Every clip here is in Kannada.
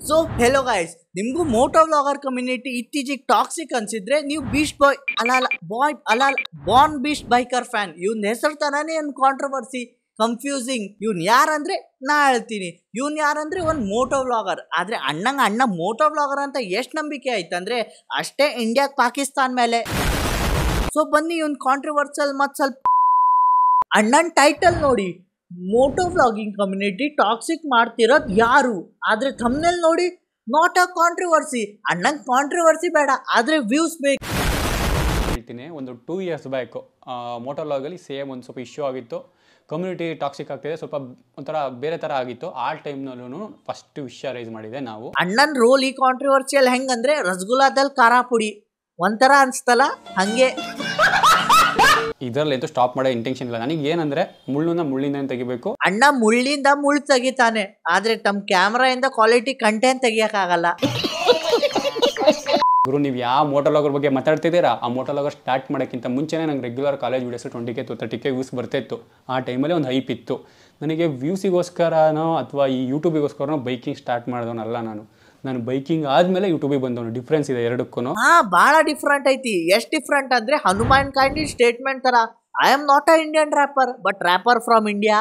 ಸೊ ಹೆಲೋ ಗೈಸ್, ನಿಮಗೂ ಮೋಟೋ ವ್ಲಾಗರ್ ಕಮ್ಯುನಿಟಿ ಇತ್ತೀಚೆಗೆ ಟಾಕ್ಸಿಕ್ ಅನ್ಸಿದ್ರೆ ನೀವು ಬೀಸ್ಟ್ ಬಾಯ್ ಬಾರ್ನ್ ಬೀಸ್ಟ್ ಬೈಕರ್ ಫ್ಯಾನ್ ಇವ್ನ ಹೆಸರು ತರಾನೇ ಒಂದು ಕಾಂಟ್ರವರ್ಸಿ ಕನ್ಫ್ಯೂಸಿಂಗ್. ಇವ್ನು ಯಾರಂದ್ರೆ ನಾ ಹೇಳ್ತೀನಿ, ಇವ್ನು ಯಾರಂದ್ರೆ ಒಂದು ಮೋಟೋ ವ್ಲಾಗರ್. ಆದ್ರೆ ಅಣ್ಣ ಮೋಟೋ ವ್ಲಾಗರ್ ಅಂತ ಎಷ್ಟು ನಂಬಿಕೆ ಆಯ್ತಂದ್ರೆ ಅಷ್ಟೇ ಇಂಡಿಯಾಗೆ ಪಾಕಿಸ್ತಾನ್ ಮೇಲೆ. ಸೊ ಬನ್ನಿ ಇವ್ನ ಕಾಂಟ್ರವರ್ಸಲ್ ಮತ್ತು ಸ್ವಲ್ಪ ಅಣ್ಣನ ಟೈಟಲ್ ನೋಡಿ, ಮೋಟೋ ವ್ಲಾಗಿಂಗ್ ಕಮ್ಯುನಿಟಿ ಟಾಕ್ಸಿಕ್ ಮಾಡ್ತಿರೋದು ಯಾರು, ಆದ್ರೆ ಥಂಬ್ನೇಲ್ ನೋಡಿ ನಾಟ್ ಅ ಕಾಂಟ್ರವರ್ಸಿ. ಅಣ್ಣಂಗೆ ಕಾಂಟ್ರವರ್ಸಿ ಬೇಡ, ಆದ್ರೆ ವ್ಯೂಸ್ ಬೇಕು. ಹೇಳ್ತೀನಿ, ಒಂದು 2 years ಬ್ಯಾಕ್ ಮೋಟೋ ವ್ಲಾಗಲ್ಲಿ ಸೇಮ್ ಒಂದು ಸ್ವಲ್ಪ ಇಶ್ಯೂ ಆಗಿತ್ತು. ಕಮ್ಯುನಿಟಿ ಟಾಕ್ಸಿಕ್ ಆಗ್ತಿದೆ, ಸ್ವಲ್ಪ ಒಂಥರ ಬೇರೆ ಥರ ಆಗಿತ್ತು. ಆ ಟೈಮ್ನಲ್ಲೂ ಫಸ್ಟ್ ವಿಷಯ ರೈಸ್ ಮಾಡಿದೆ ನಾವು. ಅಣ್ಣನ ರೋಲ್ ಈ ಕಾಂಟ್ರವರ್ಸಿಯಲ್ಲಿ ಹೆಂಗಂದ್ರೆ ರಸಗುಲ್ಲಾದಲ್ಲಿ ಖಾರ ಪುಡಿ ಒಂಥರ ಅನ್ಸ್ತಲ್ಲ ಹಂಗೆ. ಇದರಲ್ಲಿ ಅಂತೂ ಸ್ಟಾಪ್ ಮಾಡೋ ಇಂಟೆನ್ಷನ್ ಇಲ್ಲ ನನಗೆ. ಏನಂದ್ರೆ ಮುಳ್ಳಿಂದ ತೆಗಿಬೇಕು. ಅಣ್ಣ ಮುಳ್ಳಿಂದ ಮುಳ್ಳು ತೆಗಿತಾನೆ, ಆದ್ರೆ ತಮ್ಮ ಕ್ಯಾಮ್ರಾಯಿಂದ ಕ್ವಾಲಿಟಿ ಕಂಟೆಂಟ್ ತೆಗಿಯಕ್ಕಾಗಲ್ಲ. ಗುರು, ನೀವು ಯಾವ ಮೋಟೋ ವ್ಲಾಗರ್ ಬಗ್ಗೆ ಮಾತಾಡ್ತಿದ್ದೀರಾ, ಆ ಮೋಟೋ ವ್ಲಾಗರ್ ಸ್ಟಾರ್ಟ್ ಮಾಡೋಕ್ಕಿಂತ ಮುಂಚೆನೇ ನಂಗೆ regular college videos 20K 30K views ಬರ್ತಾಯಿತ್ತು. ಆ ಟೈಮಲ್ಲಿ ಒಂದು ಹೈಪ್ ಇತ್ತು ನನಗೆ. ವ್ಯೂಸಿಗೋಸ್ಕರನೋ ಅಥವಾ ಈ ಯೂಟ್ಯೂಬಿಗೋಸ್ಕರನೋ ಬೈಕಿಂಗ್ ಸ್ಟಾರ್ಟ್ ಮಾಡಿದವನಲ್ಲ ನಾನು ಬೈಕಿಂಗ್ ಆದಮೇಲೆ ಯೂಟ್ಯೂಬಿಗೆ ಬಂದವನು. ಡಿಫ್ರೆನ್ಸ್ ಇದೆ ಎರಡಕ್ಕೂ. ಭಾಳ ಡಿಫ್ರೆಂಟ್ ಐತಿ. ಎಷ್ಟು ಡಿಫ್ರೆಂಟ್ ಅಂದ್ರೆ ಹನುಮಾನ್ ಕಾಂಡಿ ಸ್ಟೇಟ್ಮೆಂಟ್ ತರ, I am not a Indian wrapper but wrapper from India.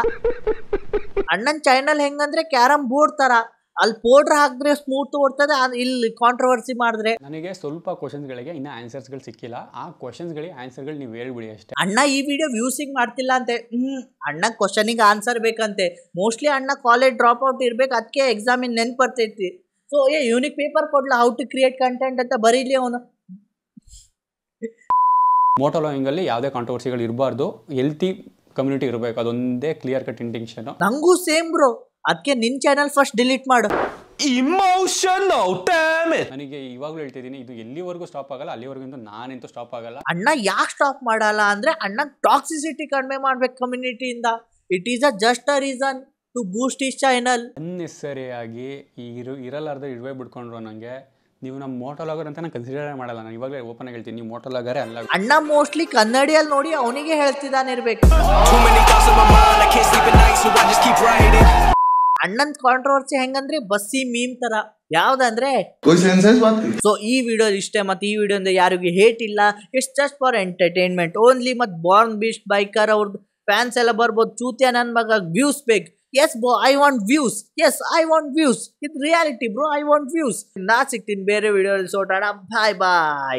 ಅಣ್ಣನ್ ಚಾನಲ್ ಹೆಂಗಂದ್ರೆ ಕ್ಯಾರಮ್ ಬೋರ್ಡ್ ತರ, ಅಲ್ಲಿ ಪೌಡ್ರ್ ಹಾಕಿದ್ರೆ ಸ್ಮೂತ್ ಓಡ್ತದೆ, ಇಲ್ಲಿ ಕಾಂಟ್ರವರ್ಸಿ ಮಾಡಿದ್ರೆ. ನನಗೆ ಸ್ವಲ್ಪ ಕ್ವಶನ್ಸ್ಗಳಿಗೆ ಇನ್ನೂ ಆನ್ಸರ್ಸ್ಗಳು ಸಿಕ್ಕಿಲ್ಲ. ಆ ಕ್ವಶನ್ಸ್ಗಳಿಗೆ ಆನ್ಸರ್ಗಳು ನೀವು ಹೇಳ್ಬಿಡಿ ಅಷ್ಟೇ. ಅಣ್ಣ ಈ ವಿಡಿಯೋ ವ್ಯೂಸಿಗೆ ಮಾಡ್ತಿಲ್ಲ ಅಂತೆ. ಅಣ್ಣ ಕ್ವಶನಿಗೆ ಆನ್ಸರ್ ಬೇಕಂತೆ. ಮೋಸ್ಟ್ಲಿ ಅಣ್ಣ ಕಾಲೇಜ್ ಡ್ರಾಪ್ ಔಟ್ ಇರ್ಬೇಕು, ಅದಕ್ಕೆ ಎಕ್ಸಾಮಿನ ನೆನ್ಪು ಬರ್ತೈತಿ. ಸೊ ಯೂನಿಕ್ ಪೇಪರ್ ಕೊಡ್ಲ ಹೌ ಟು ಕ್ರಿಯೇಟ್ ಕಂಟೆಂಟ್ ಅಂತ ಬರೀಲಿ ಅವನು. ಮೋಟೋ ವ್ಲಾಗಿಂಗಲ್ಲಿ ಯಾವುದೇ ಕಾಂಟ್ರವರ್ಸಿಗಳು ಇರಬಾರ್ದು, ಹೆಲ್ತಿ ಕಮ್ಯುನಿಟಿ ಇರಬೇಕು, ಅದೊಂದೇ ಕ್ಲಿಯರ್ ಕಟ್ ಇಂಟೆನ್ಷನ್. ನಂಗೂ ಸೇಮ್ ಬ್ರೋ, ಅದಕ್ಕೆ ನಿನ್ನ ಚಾನಲ್ ಫಸ್ಟ್ ಡಿಲೀಟ್ ಮಾಡು. Emotional damage. ನನಗೆ ಇವಾಗಲೂ ಹೇಳ್ತಿದ್ದೀನಿ, ಇದು ಎಲ್ಲಿವರೆಗೂ ಸ್ಟಾಪ್ ಆಗಲ್ಲ, ಅಲ್ಲಿವರೆಗೂ ನಾನಂತೂ ಸ್ಟಾಪ್ ಆಗಲ್ಲ. ಅಣ್ಣ ಯಾಕೆ ಸ್ಟಾಪ್ ಮಾಡಲ್ಲ ಅಂದ್ರೆ ಅಣ್ಣ ಟಾಕ್ಸಿಸಿಟಿ ಕಡಿಮೆ ಮಾಡ್ಬೇಕು ಕಮ್ಯುನಿಟಿಯಿಂದ. It is a just a reason to boost is channel. ಅನ್ನೆಸರಿಯಾಗಿ ಇರಲಾರ್ದ ಇಡ್ವೇ ಬಿಡ್ಕೊಂಡ್ರು ನನಗೆ. ನೀವು ನಮ್ಮ ಮೋಟೋ ವ್ಲಾಗರ್ ಅಂತ ನಾನು ಕನ್ಸಿಡರ್ ಮಾಡಲ್ಲ. ನಾನು ಇವಾಗಲೇ ಓಪನ್ ಆಗಿ ಹೇಳ್ತೀನಿ, ನೀವು ಮೋಟೋ ವ್ಲಾಗರೇ ಅಲ್ಲ. ಅಣ್ಣ ಮೋಸ್ಟ್ಲಿ ಕನ್ನಡಿಯಲ್ಲಿ ನೋಡಿ ಅವನಿಗೆ ಹೇಳ್ತಿದ್ದಾನೆ ಇರ್ಬೇಕು. ಅಣ್ಣನ ಕಾಂಟ್ರವರ್ಸಿ ಹೆಂಗಂದ್ರೆ ಬಸ್ಸಿ ಮೀಮ್ ತರ. ಯಾವ್ದಂದ್ರೆ ಸೊ ಈ ವಿಡಿಯೋ ಇಷ್ಟೇ, ಮತ್ತೆ ಈ ವಿಡಿಯೋದಿಂದ ಯಾರಿಗೂ ಹೇಟ್ ಇಲ್ಲ, it's just for entertainment only. ಮತ್ತು ಬಾರ್ನ್ ಬೀಸ್ಟ್ ಬೈಕರ್ ಅವ್ರದ್ದು ಫ್ಯಾನ್ಸ್ ಎಲ್ಲ ಬರ್ಬೋದು. ಚೂತ್ಯ ನನ್ನ ಮಗ ವ್ಯೂಸ್ ಬೇಕು. Yes bro, I want views. Yes I want views. ಇದು reality bro, I want views. ನಾ ಸಿಗ್ತೀನಿ ಬೇರೆ ವಿಡಿಯೋ ಸೋಟಾಡ. ಬಾಯ್ ಬಾಯ್.